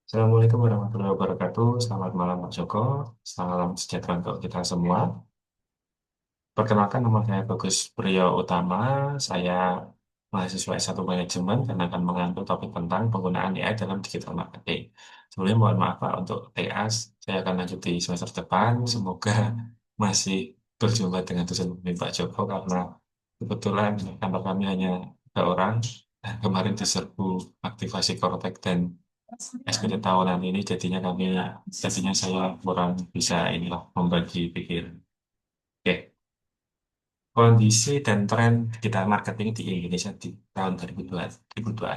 Assalamualaikum warahmatullahi wabarakatuh. Selamat malam Pak Joko. Salam sejahtera untuk kita semua. Perkenalkan nama saya Bagus Priyo Utama. Saya mahasiswa S1 Manajemen dan akan mengambil topik tentang penggunaan AI dalam digital marketing. Sebelumnya mohon maaf Pak untuk TA. Saya akan lanjut di semester depan. Semoga masih berjumpa dengan dosen pembimbing Pak Joko karena kebetulan kantor kami hanya 3 orang. Kemarin diserbu aktivasi Kortek dan SPT tahunan ini jadinya saya kurang bisa inilah membagi pikiran. Oke, kondisi dan tren digital marketing di Indonesia di tahun 2026.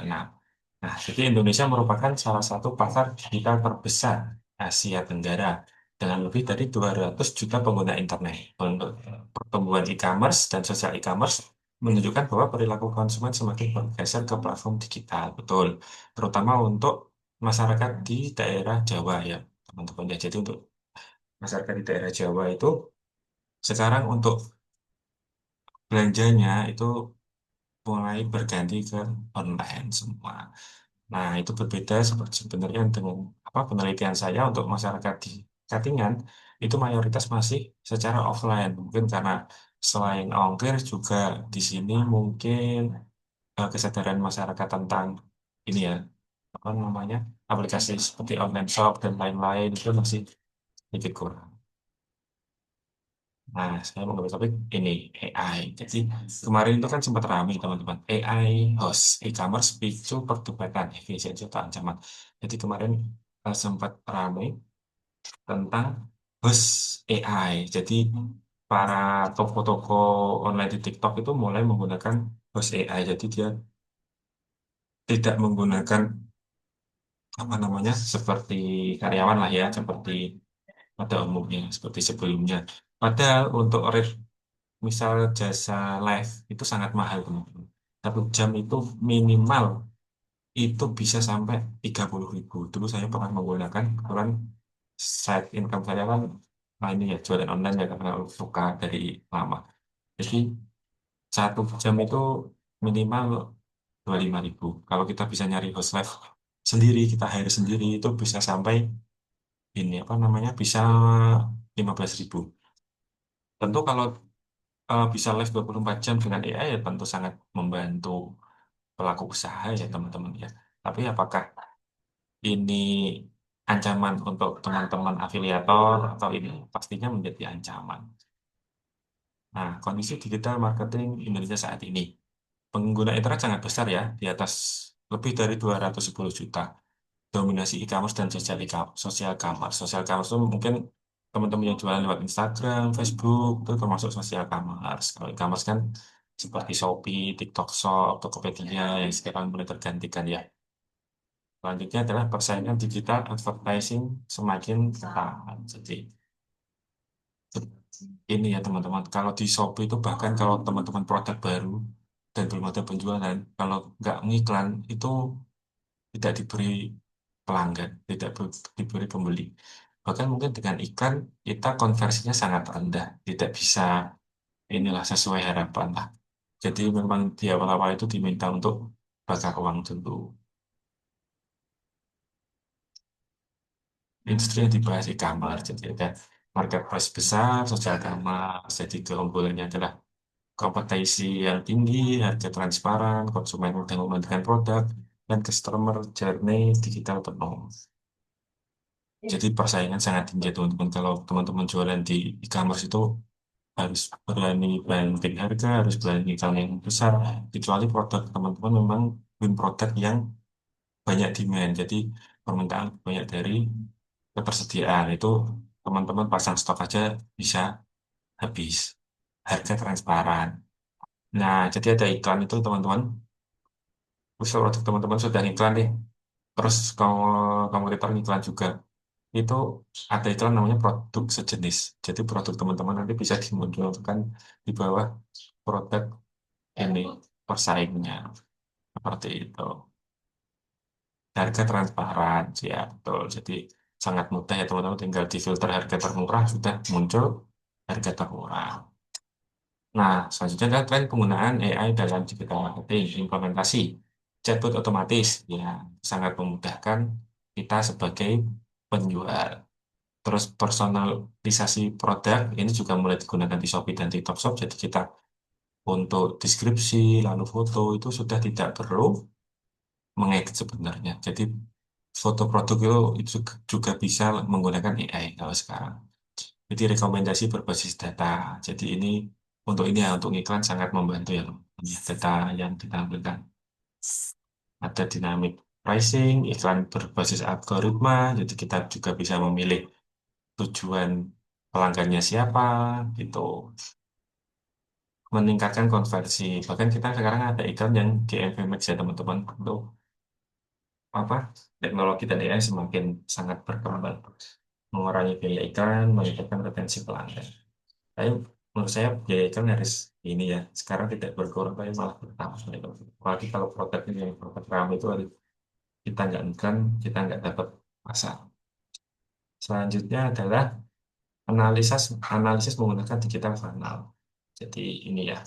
Nah, jadi Indonesia merupakan salah satu pasar digital terbesar Asia Tenggara dengan lebih dari 200 juta pengguna internet. Untuk pertumbuhan e-commerce dan sosial e-commerce menunjukkan bahwa perilaku konsumen semakin bergeser ke platform digital, betul. Terutama untuk masyarakat di daerah Jawa ya, teman-teman ya. Jadi untuk masyarakat di daerah Jawa itu sekarang untuk belanjanya itu mulai berganti ke online semua. Nah, itu berbeda seperti sebenarnya dengan apa penelitian saya untuk masyarakat di Katingan itu mayoritas masih secara offline. Mungkin karena selain ongkir juga di sini mungkin kesadaran masyarakat tentang ini ya, apa namanya, aplikasi seperti online shop dan lain-lain itu masih sedikit kurang. Nah, saya mau ngambil topik ini, AI. Jadi, kemarin itu kan sempat ramai, teman-teman. AI host e-commerce picu perdebatan efisiensi atau ancaman. Jadi, kemarin sempat ramai tentang host AI. Jadi, para toko-toko online di TikTok itu mulai menggunakan host AI. Jadi, dia tidak menggunakan apa namanya seperti karyawan lah ya, seperti pada umumnya, seperti sebelumnya. Padahal untuk rate misal jasa live itu sangat mahal teman-teman. 1 jam itu minimal itu bisa sampai 30.000. Dulu saya pernah menggunakan, kebetulan side income saya kan, nah ini ya jualan online ya karena suka dari lama. Jadi 1 jam itu minimal 25.000. Kalau kita bisa nyari host live sendiri, kita hire sendiri itu bisa sampai ini apa namanya bisa 15.000. Tentu kalau bisa live 24 jam dengan AI ya tentu sangat membantu pelaku usaha ya teman-teman ya. Tapi apakah ini ancaman untuk teman-teman afiliator atau ini pastinya menjadi ancaman. Nah, kondisi digital marketing Indonesia saat ini. Pengguna internet sangat besar ya, di atas lebih dari 210 juta. Dominasi e-commerce dan sosial commerce. Sosial commerce itu mungkin teman-teman yang jualan lewat Instagram, Facebook, itu termasuk sosial commerce. Kalau e-commerce kan seperti Shopee, TikTok Shop, Tokopedia yang sekarang mulai tergantikan ya. Selanjutnya adalah persaingan digital advertising semakin ketat. Jadi ini ya teman-teman, kalau di Shopee itu bahkan kalau teman-teman produk baru dan belum ada penjualan, kalau nggak ngiklan itu tidak diberi pelanggan, tidak diberi pembeli. Bahkan mungkin dengan iklan kita konversinya sangat rendah, tidak bisa inilah sesuai harapan lah. Jadi memang di awal-awal itu diminta untuk bakar uang dulu. Industri yang dibahas e-commerce, jadi ada marketplace besar, sosial commerce, jadi keunggulannya adalah kompetensi yang tinggi, harga transparan, konsumen mudah membandingkan produk, dan customer journey digital penuh. Jadi persaingan sangat tinggi ya, teman-teman. Kalau teman-teman jualan di e-commerce itu harus berani banting harga, harus berani iklan yang besar. Kecuali produk teman-teman memang win produk yang banyak demand. Jadi permintaan banyak dari ketersediaan itu teman-teman pasang stok aja bisa habis. Harga transparan. Nah, jadi ada iklan itu teman-teman. Misal produk teman-teman sudah iklan nih, terus kompetitor iklan juga. Itu ada iklan namanya produk sejenis. Jadi produk teman-teman nanti bisa dimunculkan di bawah produk ini persaingnya. Seperti itu. Harga transparan, ya betul. Jadi sangat mudah ya teman-teman. Tinggal di filter harga termurah sudah muncul harga termurah. Nah, selanjutnya adalah tren penggunaan AI dalam digital marketing, implementasi chatbot otomatis, ya sangat memudahkan kita sebagai penjual. Terus personalisasi produk ini juga mulai digunakan di Shopee dan TikTok Shop. Jadi kita untuk deskripsi lalu foto itu sudah tidak perlu mengedit sebenarnya. Jadi foto produk itu juga bisa menggunakan AI kalau sekarang. Jadi rekomendasi berbasis data. Jadi ini untuk ini ya untuk iklan sangat membantu ya data yang ditampilkan. Ada dynamic pricing, iklan berbasis algoritma. Jadi kita juga bisa memilih tujuan pelanggannya siapa gitu. Meningkatkan konversi. Bahkan kita sekarang ada iklan yang GMV Max ya teman-teman. Untuk apa teknologi dan AI semakin sangat berkembang, mengurangi biaya iklan, meningkatkan retensi pelanggan. Tapi menurut saya biaya iklan harus ini ya, sekarang tidak berkurang tapi malah bertambah. Apalagi kalau produk ini yang produk ramai itu harus kita nggak iklan, kita nggak dapat pasar. Selanjutnya adalah analisis analisis menggunakan digital funnel. Jadi ini ya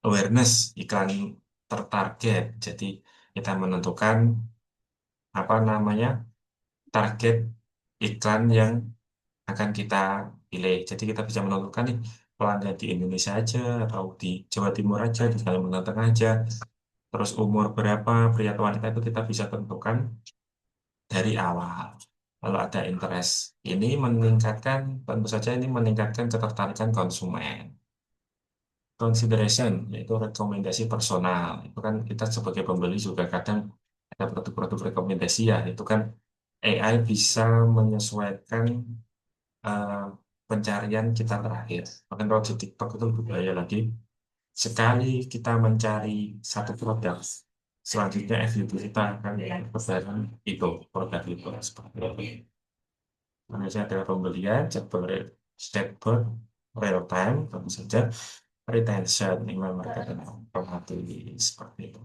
awareness iklan tertarget. Jadi kita menentukan apa namanya target iklan yang akan kita pilih. Jadi kita bisa menentukan nih pelanggan di Indonesia aja atau di Jawa Timur aja, di Kalimantan Tengah aja. Terus umur berapa pria atau wanita itu kita bisa tentukan dari awal. Kalau ada interest, ini meningkatkan, tentu saja ini meningkatkan ketertarikan konsumen. Consideration, yaitu rekomendasi personal. Itu kan kita sebagai pembeli juga kadang ada produk-produk rekomendasi ya. Itu kan AI bisa menyesuaikan eh, pencarian kita terakhir. Bahkan kalau di TikTok itu lebih bahaya lagi. Sekali kita mencari satu produk, selanjutnya FYP kita akan kebaran itu, produk itu. Seperti itu. Misalnya ada pembelian, chatbot, real time, tentu saja retention, email marketing otomatis, seperti itu.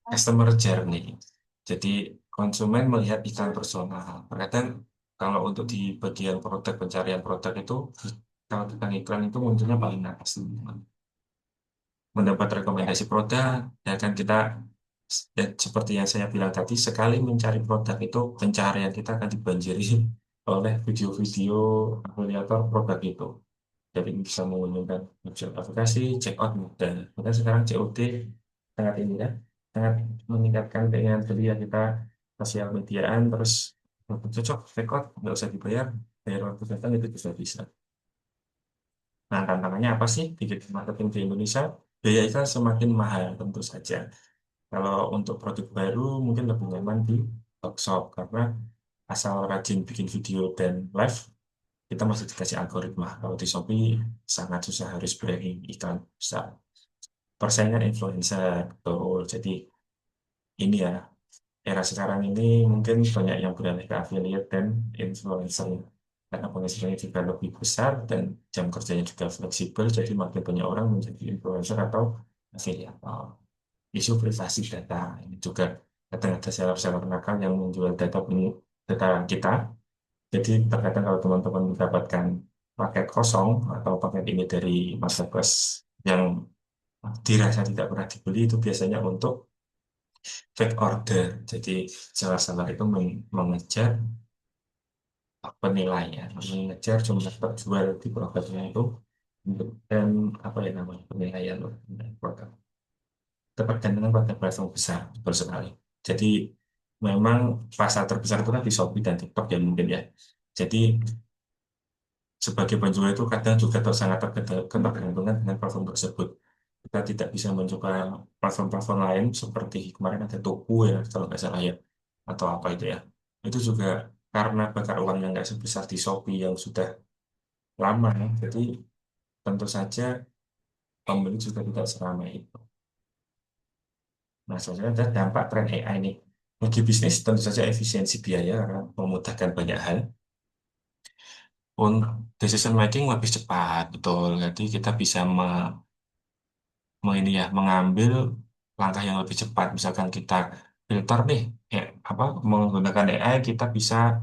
Customer journey. Jadi konsumen melihat iklan personal. Terkadang kalau untuk di bagian produk pencarian produk itu kalau tentang iklan itu munculnya paling atas teman-teman. Mendapat rekomendasi produk ya kan kita ya, seperti yang saya bilang tadi sekali mencari produk itu pencarian kita akan dibanjiri oleh video-video afiliator produk itu. Jadi bisa menggunakan website aplikasi, check out mudah. Bahkan sekarang COD sangat ini ya, sangat meningkatkan keinginan beli ya kita sosial mediaan terus cocok, check out, nggak usah dibayar, bayar waktu datang itu bisa bisa. Nah tantangannya apa sih digital marketing di Indonesia? Biaya itu semakin mahal tentu saja. Kalau untuk produk baru mungkin lebih nyaman di workshop karena asal rajin bikin video dan live kita masih dikasih algoritma. Kalau di Shopee sangat susah harus branding iklan besar. Persaingan influencer, betul. Jadi ini ya, era sekarang ini mungkin banyak yang beralih ke affiliate dan influencer. Karena penghasilannya juga lebih besar dan jam kerjanya juga fleksibel, jadi makin banyak orang menjadi influencer atau afiliator. Isu privasi data ini juga kadang ada seller-seller nakal yang menjual data kita. Jadi terkadang kalau teman-teman mendapatkan paket kosong atau paket ini dari marketplace yang dirasa tidak pernah dibeli itu biasanya untuk fake order. Jadi seller-seller itu mengejar penilaian, mengejar jumlah terjual di produknya itu dan apa ya namanya penilaian loh, produk. Ketergantungan pada platform besar, betul sekali. Jadi memang pasar terbesar itu kan di Shopee dan TikTok ya mungkin ya. Jadi sebagai penjual itu kadang juga sangat ketergantungan dengan platform tersebut. Kita tidak bisa mencoba platform-platform lain seperti kemarin ada Toko ya, kalau nggak salah ya, atau apa itu ya. Itu juga karena bakar uang yang nggak sebesar di Shopee yang sudah lama, jadi tentu saja pembeli juga tidak seramai itu. Nah, sebenarnya ada dampak tren AI ini. Bagi bisnis tentu saja efisiensi biaya karena memudahkan banyak hal. Pun decision making lebih cepat, betul. Jadi kita bisa ini ya mengambil langkah yang lebih cepat. Misalkan kita filter nih, ya, apa menggunakan AI kita bisa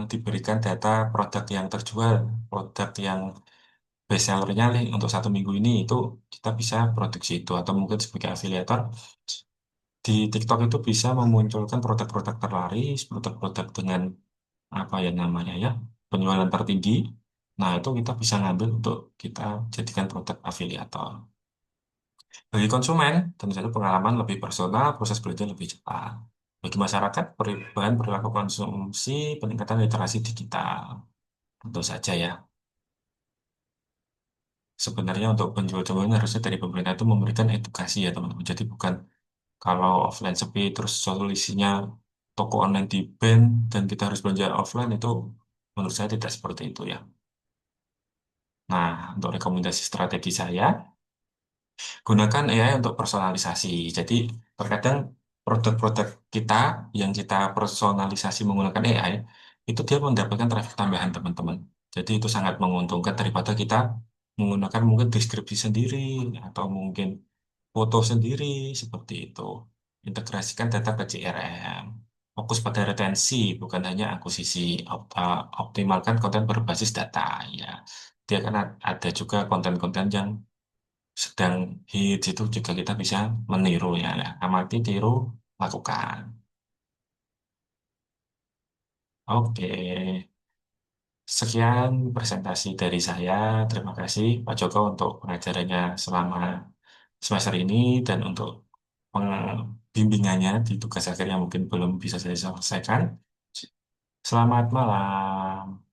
diberikan data produk yang terjual, produk yang best sellernya nih untuk 1 minggu ini itu kita bisa produksi itu atau mungkin sebagai afiliator Di TikTok itu bisa memunculkan produk-produk terlaris, produk-produk dengan apa ya namanya ya, penjualan tertinggi. Nah, itu kita bisa ngambil untuk kita jadikan produk afiliator. Bagi konsumen, tentu saja pengalaman lebih personal, proses belajar lebih cepat. Bagi masyarakat, perubahan perilaku konsumsi, peningkatan literasi digital. Tentu saja ya. Sebenarnya untuk penjual-penjualnya harusnya dari pemerintah itu memberikan edukasi ya teman-teman. Jadi bukan kalau offline sepi terus solusinya toko online di ban dan kita harus belanja offline itu menurut saya tidak seperti itu ya. Nah, untuk rekomendasi strategi saya, gunakan AI untuk personalisasi. Jadi, terkadang produk-produk kita yang kita personalisasi menggunakan AI, itu dia mendapatkan traffic tambahan, teman-teman. Jadi, itu sangat menguntungkan daripada kita menggunakan mungkin deskripsi sendiri, atau mungkin foto sendiri, seperti itu. Integrasikan data ke CRM. Fokus pada retensi, bukan hanya akuisisi. Optimalkan konten berbasis data, ya. Dia kan ada juga konten-konten yang sedang hits itu juga kita bisa meniru ya, ya. Amati, tiru, lakukan. Oke, sekian presentasi dari saya. Terima kasih Pak Joko untuk pengajarannya selama semester ini dan untuk bimbingannya di tugas akhir yang mungkin belum bisa saya selesaikan. Selamat malam.